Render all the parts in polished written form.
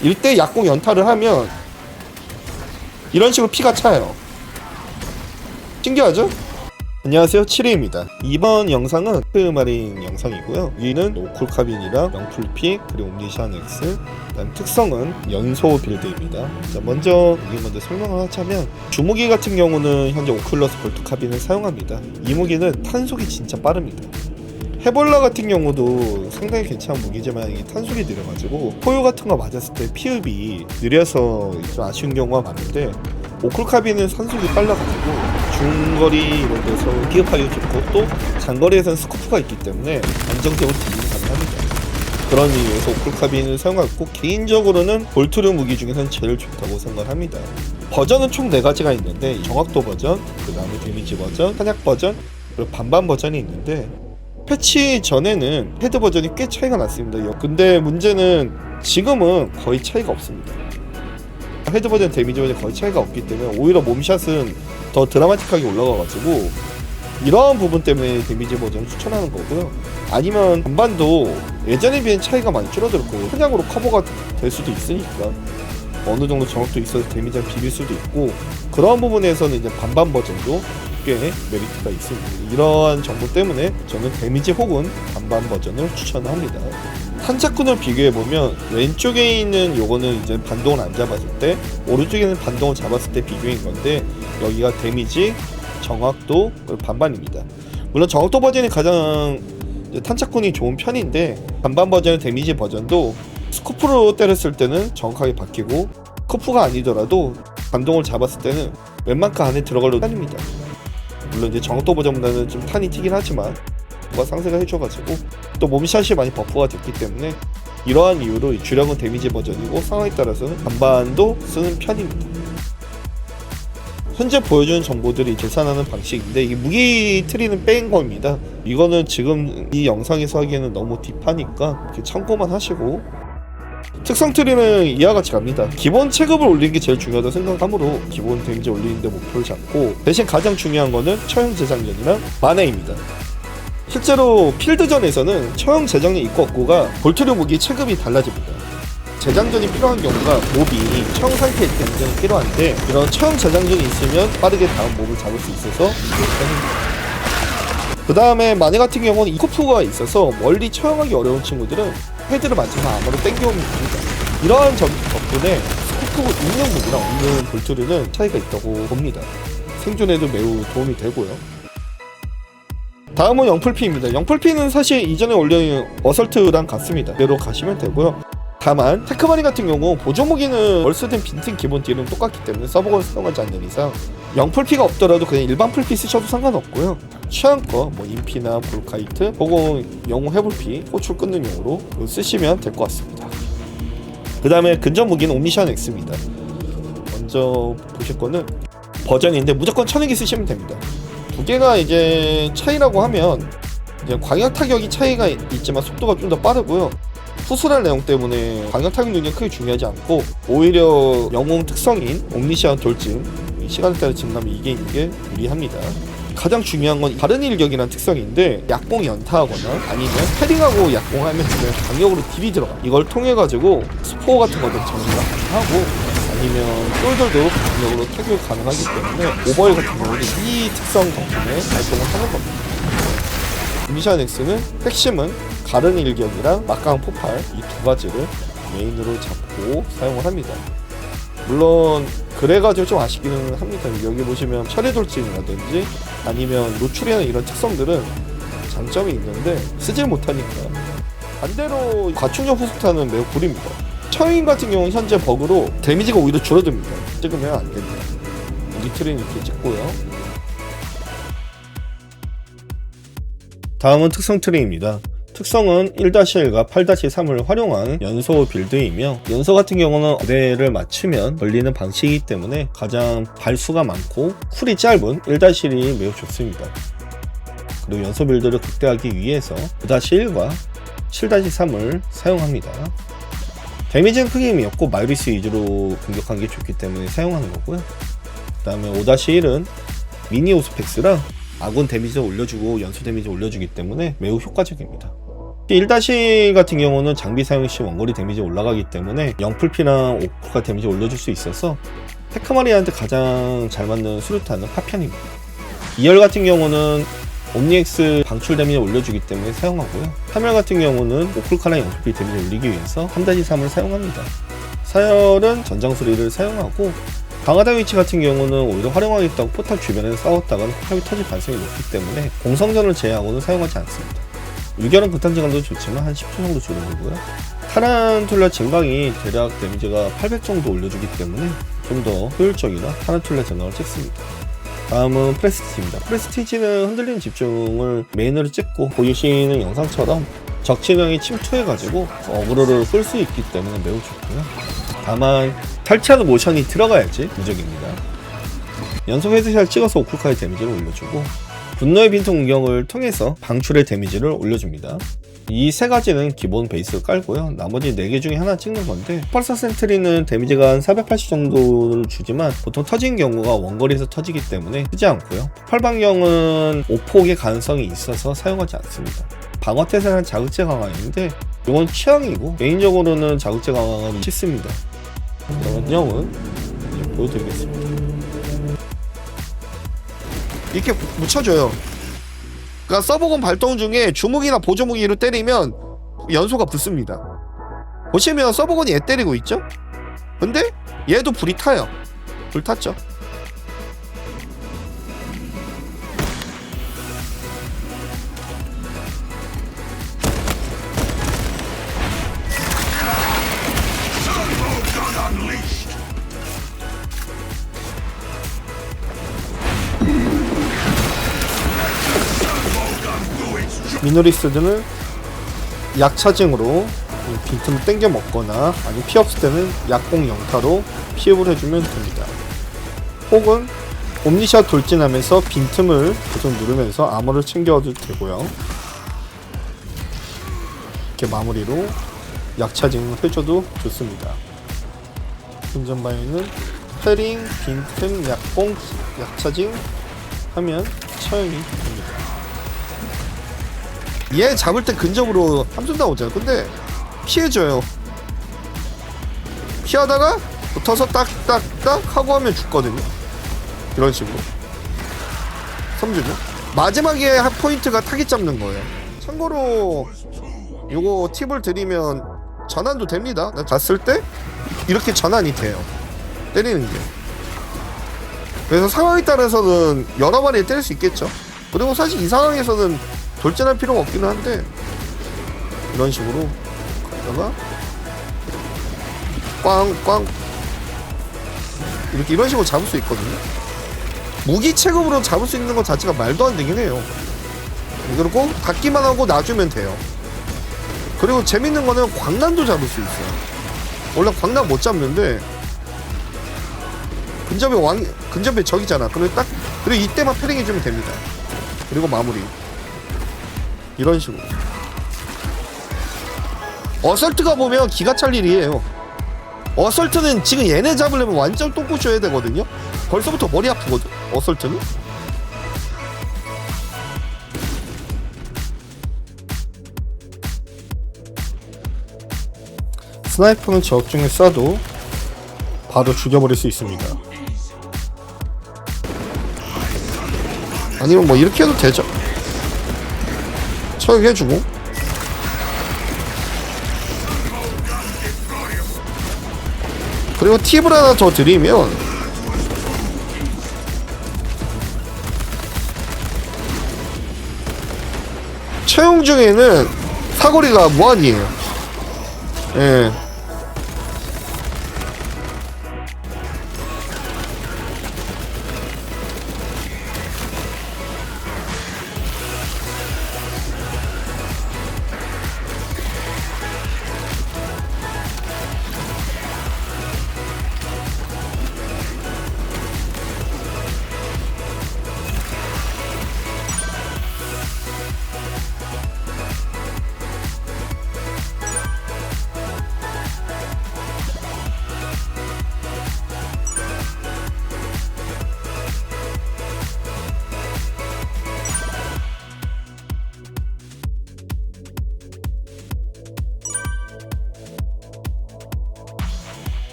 일대 약공 연타를 하면 이런 식으로 피가 차요. 신기하죠? 안녕하세요, 7위입니다. 이번 영상은 마린 영상이고요. 위는 오쿨카빈이랑 영풀피 그리고 옴니션 X, 그다음 특성은 연소 빌드입니다. 자, 먼저 설명을 하자면 주무기 같은 경우는 현재 오큘러스 볼트 카빈을 사용합니다. 이 무기는 탄속이 진짜 빠릅니다. 헤볼라 같은 경우도 상당히 괜찮은 무기지만 이게 탄속이 느려가지고 포효 같은 거 맞았을 때 피흡이 느려서 좀 아쉬운 경우가 많은데, 오쿨카빈은 탄속이 빨라가지고 중거리 이런 데서 피흡하기도 좋고 또 장거리에서는 스코프가 있기 때문에 안정적으로 딜이 가능합니다. 그런 이유에서 오쿨카빈을 사용하고, 개인적으로는 볼트류 무기 중에서는 제일 좋다고 생각합니다. 버전은 총 4가지가 있는데 정확도 버전, 그 다음에 데미지 버전, 탄약 버전, 그리고 반반 버전이 있는데, 패치 전에는 헤드 버전이 꽤 차이가 났습니다. 근데 문제는 지금은 거의 차이가 없습니다. 헤드 버전, 데미지 버전 거의 차이가 없기 때문에 오히려 몸샷은 더 드라마틱하게 올라가가지고 이러한 부분 때문에 데미지 버전을 추천하는 거고요. 아니면 반반도 예전에 비해 차이가 많이 줄어들었고 그냥으로 커버가 될 수도 있으니까 어느 정도 정확도 있어서 데미지를 비빌 수도 있고, 그런 부분에서는 이제 반반 버전도 꽤 메리트가 있습니다. 이러한 정보 때문에 저는 데미지 혹은 반반 버전을 추천합니다. 탄착군을 비교해보면 왼쪽에 있는 요거는 이제 반동을 안 잡았을 때, 오른쪽에는 반동을 잡았을 때 비교인 건데, 여기가 데미지, 정확도, 반반입니다. 물론 정확도 버전이 가장 탄착군이 좋은 편인데, 반반 버전의 데미지 버전도 스코프로 때렸을 때는 정확하게 박히고, 스코프가 아니더라도 반동을 잡았을 때는 웬만큼 안에 들어가려고 편입니다. 물론 이제 정확도 버전보다는 좀 탄이 튀긴 하지만 뭐가 상세가 해줘가지고 또 몸샷이 많이 버프가 됐기 때문에 이러한 이유로 주력은 데미지 버전이고 상황에 따라서는 반반도 쓰는 편입니다. 현재 보여주는 정보들이 계산하는 방식인데, 이 무기 트리는 뺀 겁니다. 이거는 지금 이 영상에서 하기에는 너무 딥하니까 참고만 하시고, 특성 트리는 이와 같이 갑니다. 기본 체급을 올리는 게 제일 중요하다고 생각하므로 기본 데미지 올리는 데 목표를 잡고, 대신 가장 중요한 거는 처형 재장전이랑 마네입니다. 실제로 필드전에서는 처형 재장전 있고 없고가 볼트류 무기 체급이 달라집니다. 재장전이 필요한 경우가 몹이 처형 상태일 때 재장전이 필요한데, 이런 처형 재장전이 있으면 빠르게 다음 몹을 잡을 수 있어서 편입니다. 그 다음에 마네 같은 경우는 이코프가 있어서 멀리 처형하기 어려운 친구들은 헤드를 맞춰서 암호로 땡겨오면 됩니다. 이러한 점 덕분에 스코프 있는 무기랑 없는 볼트류는 차이가 있다고 봅니다. 생존에도 매우 도움이 되고요. 다음은 영풀피입니다. 영풀피는 사실 이전에 올린 어설트랑 같습니다. 그대로 가시면 되고요. 다만 테크마리 같은 경우 보조무기는 월스된 빈틈 기본 딜은 똑같기 때문에 서버건 사용하지 않는 이상 영풀피가 없더라도 그냥 일반 풀피 쓰셔도 상관없고요. 취향껏 뭐 인피나 볼카이트 혹은 영웅 해볼피, 호출 끊는 용으로 쓰시면 될 것 같습니다. 그 다음에 근접 무기는 옴니션 X입니다. 먼저 보실 거는 버전인데 무조건 천연기 쓰시면 됩니다. 두 개가 이제 차이라고 하면 이제 광역 타격이 차이가 있지만 속도가 좀 더 빠르고요. 후술할 내용 때문에 광역 타격 능력이 크게 중요하지 않고, 오히려 영웅 특성인 옴니션 돌진, 시간에 따라 증가하면 이게 있는 게 유리합니다. 가장 중요한 건 다른 일격이라는 특성인데, 약공 연타하거나 아니면 패링하고 약공하면 강력으로 딜이 들어가. 이걸 통해 가지고 스포 같은 것도 정리가 가능하고, 아니면 똘돌도 강력으로 타격이 가능하기 때문에 오버힐 같은 경우는 이 특성 덕분에 발동을 하는 겁니다. 미션 X는 핵심은 가른 일격이랑 막강 폭발 이 두 가지를 메인으로 잡고 사용을 합니다. 물론 그래가지고 좀 아쉽기는 합니다. 여기 보시면 철의 돌진이라든지 아니면 노출이나 이런 특성들은 장점이 있는데 쓰질 못하니까, 반대로 과충전 후속탄은 매우 구립니다. 처인 같은 경우는 현재 버그로 데미지가 오히려 줄어듭니다. 찍으면 안 됩니다. 무기 트레이닝 이렇게 찍고요. 다음은 특성 트리입니다. 특성은 1-1과 8-3을 활용한 연소 빌드이며, 연소 같은 경우는 거대를 맞추면 걸리는 방식이기 때문에 가장 발수가 많고 쿨이 짧은 1-1이 매우 좋습니다. 그리고 연소 빌드를 극대화하기 위해서 9-1과 7-3을 사용합니다. 데미지는 크게 의미 없고 마이리스 위주로 공격하는 게 좋기 때문에 사용하는 거고요. 그 다음에 5-1은 미니 오스펙스랑 아군 데미지를 올려주고 연소 데미지 올려주기 때문에 매우 효과적입니다. 1- 같은 경우는 장비 사용 시 원거리 데미지 올라가기 때문에 영풀피랑 오쿨카 데미지 올려줄 수 있어서 테크마리한테 가장 잘 맞는 수류탄은 파편입니다. 2열 같은 경우는 옴니엑스 방출 데미지 올려주기 때문에 사용하고요. 3열 같은 경우는 오쿨카랑 영풀피 데미지 올리기 위해서 3-3을 사용합니다. 4열은 전장수리를 사용하고 강화다 위치 같은 경우는 오히려 활용하겠다고 포탑 주변에서 싸웠다가는 포탑이 터질 가능성이 높기 때문에 공성전을 제외하고는 사용하지 않습니다. 6열은 극단 증강도 좋지만 한 10초 정도 줄여주고요. 타란툴라 증강이 대략 데미지가 800 정도 올려주기 때문에 좀 더 효율적이라 타란툴라 증강을 찍습니다. 다음은 프레스티지입니다. 프레스티지는 흔들리는 집중을 메인으로 찍고 보이시는 영상처럼 적진영이 침투해가지고 어그로를 끌 수 있기 때문에 매우 좋고요. 다만 탈취하는 모션이 들어가야지 무적입니다. 연속 헤드샷을 찍어서 오쿨카의 데미지를 올려주고 분노의 빈틈 공격을 통해서 방출의 데미지를 올려줍니다. 이 세 가지는 기본 베이스를 깔고요. 나머지 4개 중에 하나 찍는 건데 펄서 센트리는 데미지가 한 480 정도를 주지만 보통 터진 경우가 원거리에서 터지기 때문에 쓰지 않고요. 폭발방경은 오폭의 가능성이 있어서 사용하지 않습니다. 방어태세는 자극제 강화인데 이건 취향이고 개인적으로는 자극제 강화가 싫습니다. 그러면 영은 보여드리겠습니다. 이렇게 묻혀줘요. 그러니까 서버건 발동 중에 주무기나 보조무기로 때리면 연소가 붙습니다. 보시면 서버건이 얘 때리고 있죠? 근데 얘도 불이 타요. 불 탔죠? 미노리스들은 약차징으로 빈틈을 땡겨 먹거나 아니면 피 없을 때는 약공 영타로 피흡을 해주면 됩니다. 혹은 옴니샷 돌진하면서 빈틈을 계속 누르면서 아머를 챙겨도 되고요. 이렇게 마무리로 약차징을 해줘도 좋습니다. 운전바이는 패링, 빈틈, 약공, 약차징 하면 처형이 됩니다. 얘 잡을 때 근접으로 함선 나오잖아요. 근데 피해줘요. 피하다가 붙어서 딱딱딱 하고 하면 죽거든요. 이런 식으로 3주죠. 마지막에 포인트가 타깃 잡는 거예요. 참고로 요거 팁을 드리면 전환도 됩니다. 갔을 때 이렇게 전환이 돼요. 때리는 게. 그래서 상황에 따라서는 여러 마리 때릴 수 있겠죠. 그리고 사실 이 상황에서는 돌진할 필요가 없기는 한데 이런 식으로 가다가 꽝꽝 이런 식으로 잡을 수 있거든요. 무기 체급으로 잡을 수 있는 것 자체가 말도 안 되긴 해요. 그리고 닿기만 하고 놔주면 돼요. 그리고 재밌는 거는 광란도 잡을 수 있어요. 원래 광란 못 잡는데 근접에 적이잖아. 그리고 이때만 패링 해주면 됩니다. 그리고 마무리. 이런 식으로 어설트가 보면 기가 찰 일이에요. 어설트는 지금 얘네 잡으려면 완전 똥꼬 줘야 되거든요. 벌써부터 머리 아프거든 어설트는. 스나이퍼는 적중에 쏴도 바로 죽여버릴 수 있습니다. 아니면 뭐 이렇게 해도 되죠. 처형해주고 그리고 팁을 하나 더 드리면 채용 중에는 사거리가 무한이에요. 예.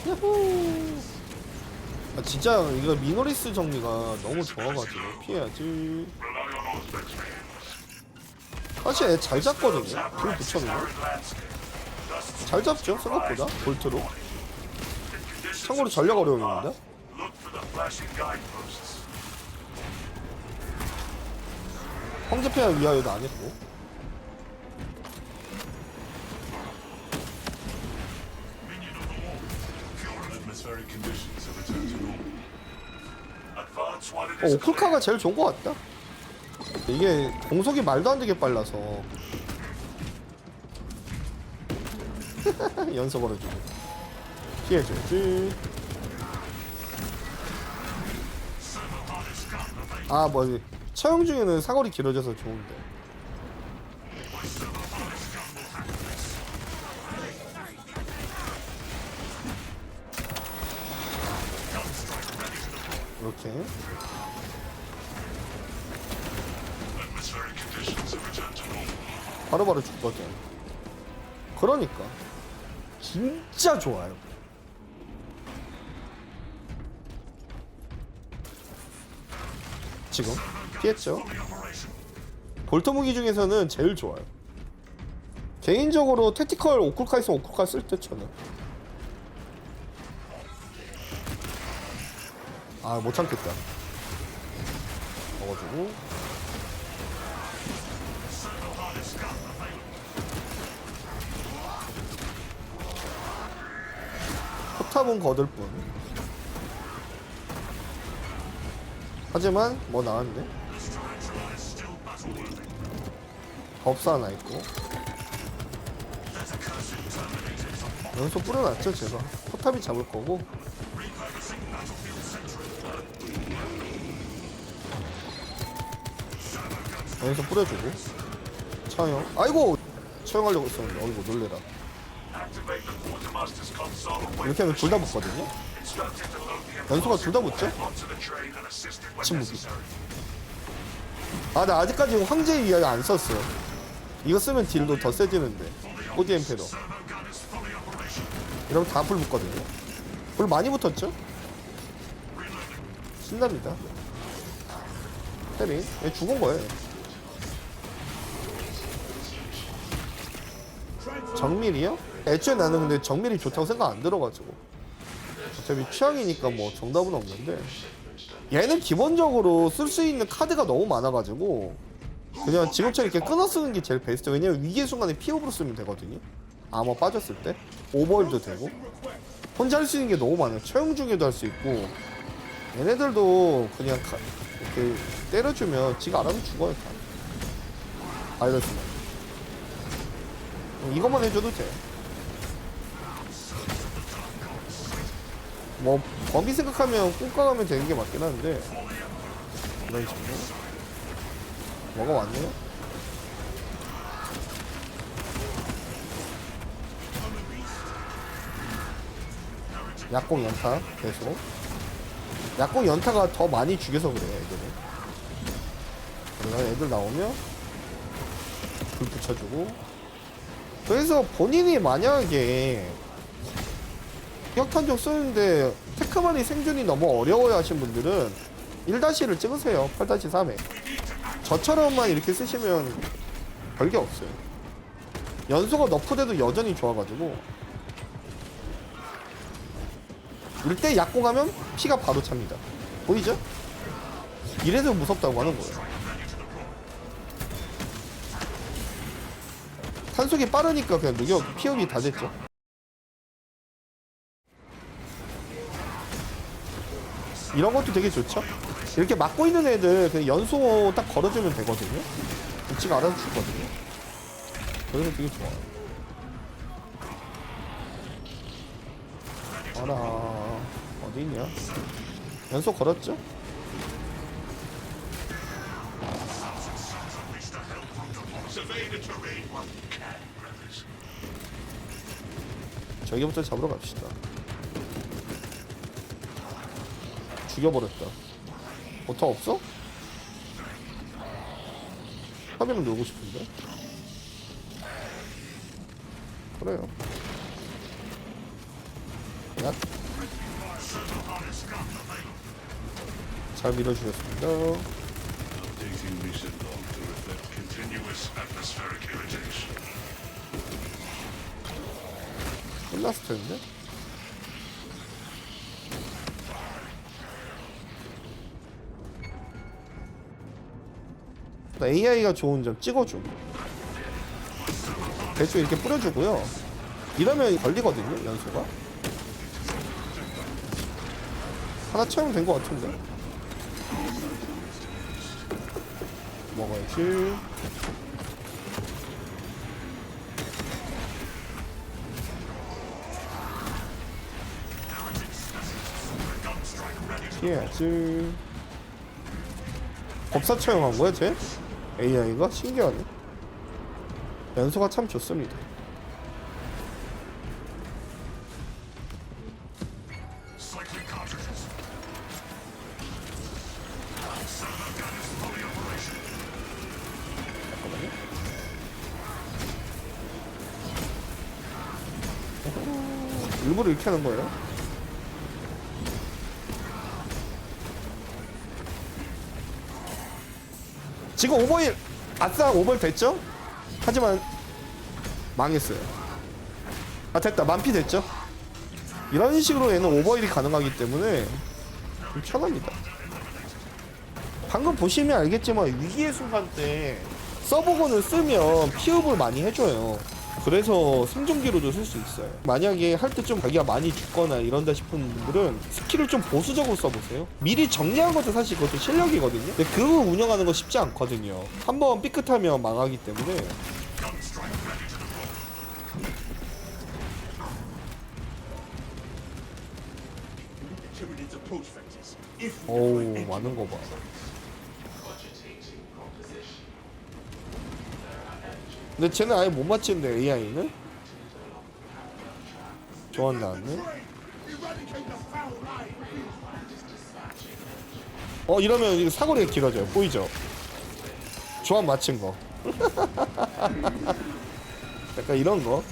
야호. 아 진짜 이거 미노리스 정리가 너무 좋아가지고 피해야지. 사실 애 잘 잡거든요. 불 붙였네. 잘 잡죠 생각보다 볼트로. 참고로 전략 어려움입니다. 황제폐하 위하여도 안 했고. 오쿨카가 제일 좋은 것 같다. 이게 공속이 말도 안 되게 빨라서. 연속 걸어주고 피해줘야지. 아 뭐 처형 중에는 사거리 길어져서 좋은데. 이렇게 바로바로 죽거든. 그러니까 진짜 좋아요. 지금 피했죠. 볼트 무기 중에서는 제일 좋아요. 개인적으로 택티컬 오쿨카 있으면 오쿨카 쓸 때 저는. 아 못 참겠다. 먹어주고. 포탑은 거들 뿐. 하지만 뭐 나왔네. 법사 하나 있고. 연속 뿌려놨죠 제가. 포탑이 잡을 거고. 연속 뿌려주고. 처형. 아이고 처형하려고 했었는데 어이구 놀래라. 이렇게 하면 둘 다 붙거든요. 연소가 둘 다 붙죠? 침묵이. 아 나 아직까지 황제의 위하여 안 썼어. 이거 쓰면 딜도 더 세지는데. 코디 엠페로 이러면 다 불 붙거든요. 불 많이 붙었죠? 신납니다. 테린 얘 죽은 거예요. 정밀이요? 애초에 나는 근데 정밀이 좋다고 생각 안 들어가지고. 어차피 취향이니까 뭐 정답은 없는데, 얘는 기본적으로 쓸 수 있는 카드가 너무 많아가지고 그냥 지금처럼 이렇게 끊어 쓰는 게 제일 베스트. 왜냐면 위기의 순간에 피업으로 쓰면 되거든요. 아머 빠졌을 때 오버월도 되고 혼자 할 수 있는 게 너무 많아요. 처형 중에도 할 수 있고. 얘네들도 그냥 이렇게 때려주면 지가 알아서 죽어요. 다 알렸으면 이것만 해줘도 돼. 뭐 범위 생각하면 꿍까가면 되는 게 맞긴 한데. 이런 식으로 뭐가 왔네요? 약공 연타 계속. 약공 연타가 더 많이 죽여서 그래요 애들은. 그래서 애들 나오면 불 붙여주고. 그래서 본인이 만약에 격탄적 쓰는데 테크만이 생존이 너무 어려워야 하신 분들은 1-를 찍으세요. 8-3에 저처럼만 이렇게 쓰시면 별게 없어요. 연소가 너프돼도 여전히 좋아가지고 이때 약공하면 피가 바로 찹니다. 보이죠? 이래서 무섭다고 하는 거예요. 탄속이 빠르니까 그냥 피업이 다 됐죠. 이런 것도 되게 좋죠. 이렇게 막고 있는 애들 그냥 연소 딱 걸어주면 되거든요. 지가 알아서 죽거든요. 그래서 되게 좋아요. 어라 어디 있냐? 연소 걸었죠? 저기부터 잡으러 갑시다. 죽여버렸다. 버터 없어? 화면을 놀고 싶은데? 그래요. 잘 밀어주셨습니다. Updating reset log to reflect continuous atmospheric irritation. 끝났을 텐데? AI가 좋은 점 찍어줌. 대충 이렇게 뿌려주고요. 이러면 걸리거든요, 연소가. 하나 채우면 된 것 같은데. 먹어야지. 피해야지. 법사 처형한 거야, 쟤? AI가? 신기하네. 연소가 참 좋습니다. Cycling cartridges. 일부러 이렇게 하는 거예요? 지금 오버힐! 아싸! 오버힐 됐죠? 하지만 망했어요. 아 됐다. 만피 됐죠? 이런 식으로 얘는 오버힐이 가능하기 때문에 좀 편합니다. 방금 보시면 알겠지만 위기의 순간 때 서버건을 쓰면 피업을 많이 해줘요. 그래서 생존기로도 쓸 수 있어요. 만약에 할 때 좀 자기가 많이 죽거나 이런다 싶은 분들은 스킬을 좀 보수적으로 써보세요. 미리 정리한 것도 사실 그것도 실력이거든요. 근데 그걸 운영하는 거 쉽지 않거든요. 한번 삐끗하면 망하기 때문에. 어우, 많은 거 봐. 근데 쟤는 아예 못 맞히는데 AI는? 조언 나왔네. 이러면 이거 사거리가 길어져요. 보이죠? 조합 맞힌 거. 약간 이런 거.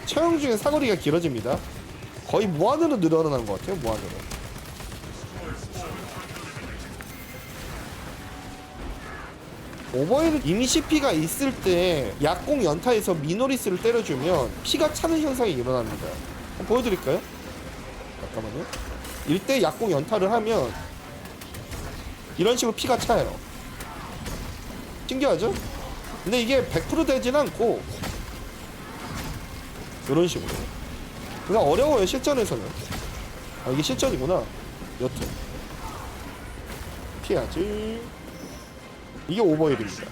처형 중에 사거리가 길어집니다. 거의 무한으로 늘어나는 것 같아요. 무한으로. 오버힐은 이미 CP가 있을 때 약공 연타에서 미노리스를 때려주면 피가 차는 현상이 일어납니다. 한번 보여드릴까요? 잠깐만요. 이때 약공 연타를 하면 이런 식으로 피가 차요. 신기하죠? 근데 이게 100% 되진 않고 이런 식으로. 그냥 어려워요, 실전에서는. 아, 이게 실전이구나. 여튼 피해야지. 이게 오버힐입니다.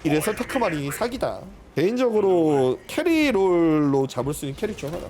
이래서 테크마린이 사기다. 개인적으로 캐리롤로 잡을 수 있는 캐릭 중 하나.